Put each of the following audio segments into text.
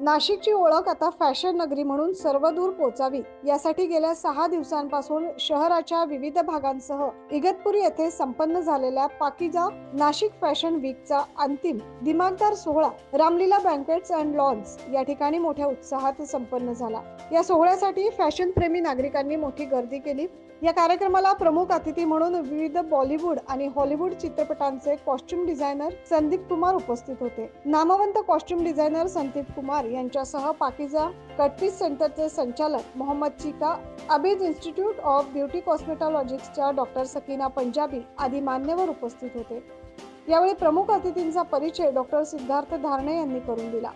नाशिकची ओळख आता फॅशन नगरी म्हणून सर्वदूर पोचावी यासाठी गेल्या 6 दिवसांपासून शहराच्या विविध भागांसह इगतपुरी येथे संपन्न झालेल्या पाकिजा नाशिक फॅशन वीकचा अंतिम दिमागदार सोहळा रामलीला बँकेट्स अँड लॉन्स या ठिकाणी मोठ्या उत्साहात संपन्न झाला। या सोहळ्यासाठी फॅशन प्रेमी नागरिकांनी मोठी गर्दी केली। या कार्यक्रमाला प्रमुख अतिथी म्हणून विविध बॉलिवूड आणि हॉलिवूड चित्रपटांचे कॉस्ट्युम डिझायनर संदीप कुमार उपस्थित होते। नामवंत कॉस्ट्युम डिझायनर संदीप कुमार यांच्यासह पाकिजा कटपीस सेंटरचे संचालक Mohammad Chika, Abid institute of beauty कॉस्मेटॉलॉजिस्टच्या डॉक्टर सकीना पंजाबी आदी मान्यवर उपस्थित होते। यावेळी प्रमुख अतिथींचा परिचय डॉक्टर सिद्धार्थ धारणे यांनी करून दिला।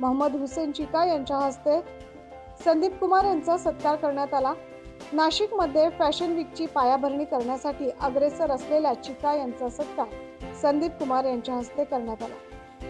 मोहम्मद हुसेन चिका यांच्या हस्ते संदीप कुमार यांचा सत्कार करण्यात आला। नाशिकमध्ये फॅशन वीकची पायाभरणी करण्यासाठी अग्रेसर असलेल्या चिका यांचा सत्कार संदीप कुमार यांच्या हस्ते करण्यात आला।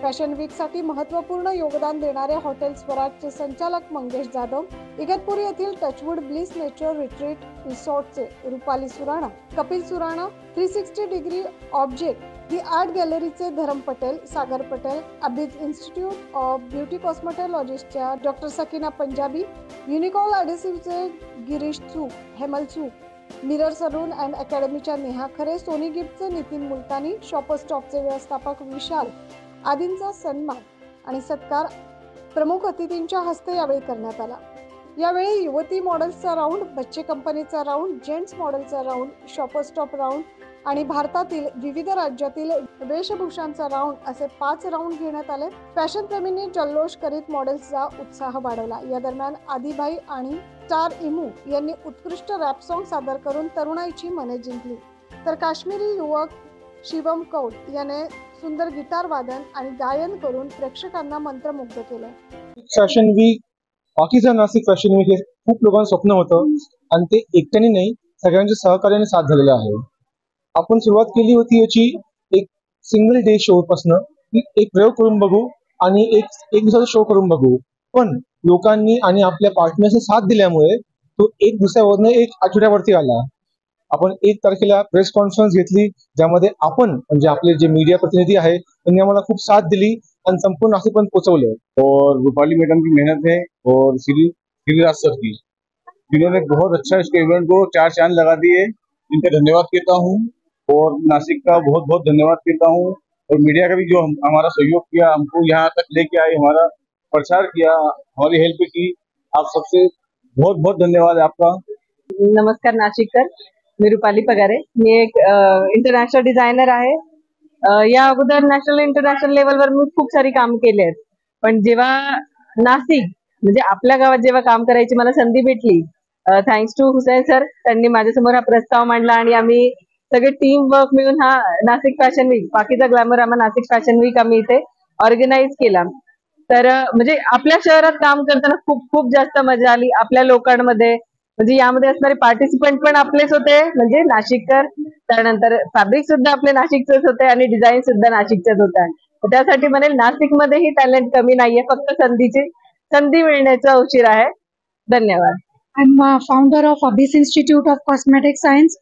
फॅशन वीकसाठी महत्त्वपूर्ण योगदान देणारे हॉटेल स्वराजचे संचालक मंगेश जाधव, इगतपुरी येथील टचवूड ब्लिस नेचर रिट्रीट रिसॉर्टचे Rupali Surana, Kapil Surana, 360 degree object the art गॅलरीचे Dharam Patel, Sagar Patel, Abid institute of beauty कॉस्मेटॉलॉजिस्टच्या डॉक्टर सकीना पंजाबी, युनिकॉल अडेसिव्हचे Girish Chuk, Hemal Chuk, mirror salon and अकॅडमीच्या नेहा खरे, सोनी गिफ्टचे नितीन मुलतानी, शॉपर स्टॉपचे व्यवस्थापक विशाल आदींचा सन्मान आणि सत्कार प्रमुख अतिथींच्या हस्ते यावेळी करण्यात आला। यावेळी युवती मॉडेल्सचा राऊंड, बच्चे कंपनीचा राऊंड, जेंट्स मॉडेलचा राऊंड, शॉपर स्टॉप राऊंड आणि भारतातील विविध राज्यातील वेशभूषांचा राऊंड असे 5 राऊंड घेण्यात आले। फॅशन प्रेमींनी जल्लोष करीत मॉडेल्सचा उत्साह वाढवला। या दरम्यान आदिबाई आणि स्टार इमू यांनी उत्कृष्ट रॅप सॉन्ग सादर करून तरुणाईची मने जिंकली, तर काश्मीरी युवक शिवम कौल याने सुंदर गिटार वादन आणि गायन करून प्रेक्षकांना मंत्रमुग्ध केलं। फॅशन वीक, पाकिजा नाशिक फॅशन वीक हे खूप लोकांचं स्वप्न होतं आणि ते एकट्याने नाही, सगळ्यांच्या सहकार्याने साथ झालेलं आहे। आपण सुरुवात केली होती याची एक सिंगल डे शो पासून, एक प्रयोग करून बघू आणि एक दिवसाचा शो करून बघू, पण लोकांनी आणि आपल्या पार्टनर्सने साथ दिल्यामुळे तो एक दिवसावरनं एक आठवड्यावरती आला। आपण 1 तारखेला प्रेस कॉन्फरन्स घेतली, ज्यामध्ये आपण म्हणजे आपले जे मीडिया प्रतिनिधी आहे त्यांनी आम्हाला खूप साथ दिली आणि संपूर्ण नाशिकपर्यंत पोहोचवलं। और रूपाली मैडम की मेहनत है और श्रीराज सर की, जिन्होंने बहुत अच्छा इसके इवेंट को 4 चांद लगा दिए, इनका धन्यवाद कहता हूँ। और नासिक का बहुत बहुत धन्यवाद कहता हूँ, और मीडिया का भी जो हमारा सहयोग किया, हमको यहाँ तक लेके आए, हमारा प्रचार किया, हमारी हेल्प की, आप सबसे बहुत बहुत धन्यवाद आपका। नमस्कार नाशिककर, मी रुपाली पगारे, मी एक इंटरनॅशनल डिझायनर आहे। या अगोदर नॅशनल इंटरनॅशनल लेवलवर मी खूप सारी काम केली आहेत, पण जेव्हा नाशिक म्हणजे आपल्या गावात जेव्हा काम करायची मला संधी भेटली, थँक्स टू हुसेन सर, त्यांनी माझ्यासमोर हा प्रस्ताव मांडला आणि आम्ही सगळे टीम वर्क मिळून हा नाशिक फॅशन वीक, पाकिजा ग्लॅमोरामा नाशिक फॅशन वीक आम्ही इथे ऑर्गनाईज केला। तर म्हणजे आपल्या शहरात काम करताना खूप खूप जास्त मजा आली। आपल्या लोकांमध्ये म्हणजे यामध्ये असणारे पार्टिसिपंट पण आपलेच होते, म्हणजे नाशिककर, त्यानंतर फॅब्रिक सुद्धा आपले नाशिकचेच होते आणि डिझाईन सुद्धा नाशिकचेच होते। त्यासाठी म्हणेल नाशिकमध्येही टॅलेंट कमी नाहीये, फक्त संधी मिळण्याचा उशीर आहे। धन्यवाद। I am founder of Abis institute of cosmetic science.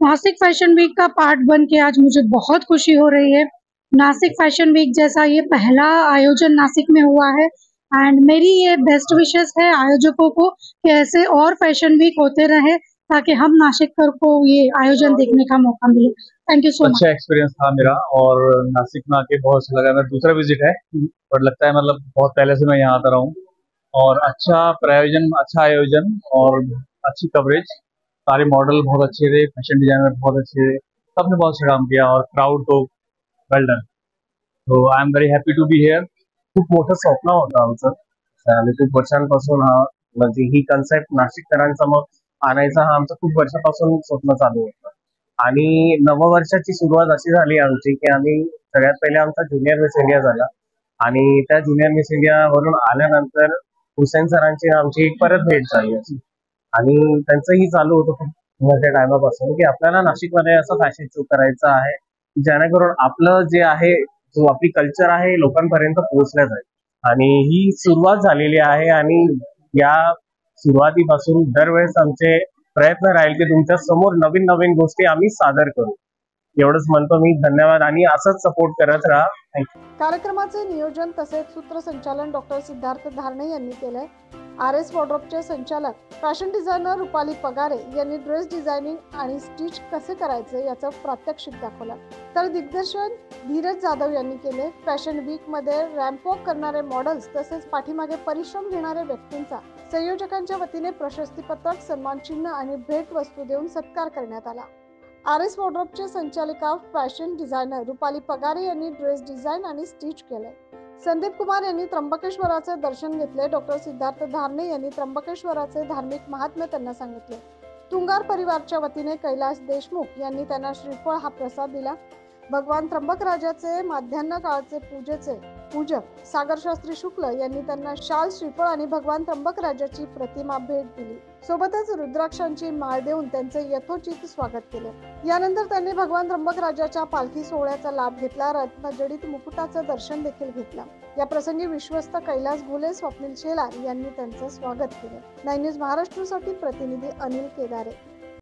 Nashik fashion week का पार्ट बन के आज मुझे बहुत खुशी हो रही है। नासिक फैशन वीक जैसा ये पहला आयोजन नासिक में हुआ है एंड मेरी ये बेस्ट विशेस है आयोजकों को कि ऐसे और फैशन वीक होते रहे ताकि हम नासिककर को ये आयोजन देखने का मौका मिले। Thank you so much. अच्छा एक्सपीरियंस था मेरा और नासिक में आके बहुत अच्छा लगा। मेरा दूसरा विजिट है और लगता है मतलब बहुत पहले से मैं यहाँ आता रहा हूँ, और अच्छा प्रायोजन, अच्छा आयोजन और अच्छी कवरेज, सारे मॉडल बहुत अच्छे थे, फैशन डिजाइनर बहुत अच्छे थे, सबने बहुत अच्छा काम किया और क्राउड तो well done. So I am very happy to be here. खूप मोठं स्वप्न होतं आमचं, खूप वर्षांपासून हा म्हणजे ही कन्सेप्ट नाशिककरांसमोर आणायचा हा आमचं खूप वर्षापासून स्वप्न चालू होतं। आणि नववर्षाची सुरुवात अशी झाली आमची की आम्ही सगळ्यात पहिले आमचा ज्युनियर मिस इंडिया झाला आणि त्या ज्युनियर मिस इंडिया वरून आल्यानंतर हुसेन सरांची आमची परत भेट झाली आणि त्यांचंही चालू होतं खूप मोठ्या टायमापासून की आपल्याला नाशिकमध्ये असं फॅशन शो करायचं आहे जेणेकरून आपलं जे आहे, जो आपली कल्चर आहे लोकांपर्यंत पोहोचल्या जाईल। आणि ही सुरुवात झालेली आहे आणि या सुरुवातीपासून दरवेळेस आमचे प्रयत्न राहील की तुमच्या समोर नवीन नवीन गोष्टी आम्ही सादर करू। एवढंच म्हणतो मी. धन्यवाद आणि असंच सपोर्ट करत राहा. थँक्यू. कार्यक्रमाचे नियोजन तसेच सूत्रसंचालन डॉक्टर सिद्धार्थ धारणे यांनी केले. RS वॉर्डरोबचे संचालक फॅशन डिझायनर रुपाली पगारे यांनी ड्रेस डिझायनिंग आणि स्टिच कसे करायचे याचं प्रात्यक्षिक दाखवलं, तर दिग्दर्शन धीरज जाधव यांनी केले. फॅशन वीक मध्ये रॅम्प वॉक करणारे मॉडेल्स तसेच पाठीमागे परिश्रम घेणाऱ्या व्यक्तींचा संयोजकांच्या वतीने प्रशस्तीपत्रक, सन्मान चिन्ह आणि भेट वस्तू देऊन सत्कार करण्यात आला. RS वॉर्डरोबचे संचालिका फॅशन डिझायनर रुपाली पगारे यांनी ड्रेस डिझाईन आणि स्टिच केले. संदीप कुमार यांनी त्र्यंबकेश्वराचे दर्शन घेतले. डॉक्टर सिद्धार्थ धारणे यांनी त्र्यंबकेश्वराचे धार्मिक महात्म्य त्यांना सांगितले. तुंगार परिवारच्या वतीने कैलास देशमुख यांनी त्यांना श्रीफळ हा प्रसाद दिला. भगवान त्र्यंबकराजाचे माध्यान्ह काळचे पूजक सागर शास्त्री शुक्ल यांनी त्यांना शाल, श्रीफळ आणि भगवान त्र्यंबकराजाची प्रतिमा भेट दिली. सोबतच रुद्राक्षांची माळ देऊन त्यांचे यथोचित स्वागत केले. यानंतर त्यांनी भगवान त्र्यंबकराजाच्या पालखी सोहळ्याचा लाभ घेतला. रत्नजडित मुकुटाचं दर्शन देखील घेतलं. या प्रसंगी विश्वस्त कैलास घुले, स्वप्नील शेलार यांनी त्यांचं स्वागत केले. 9 न्यूज महाराष्ट्रासाठी प्रतिनिधी अनिल केदारे.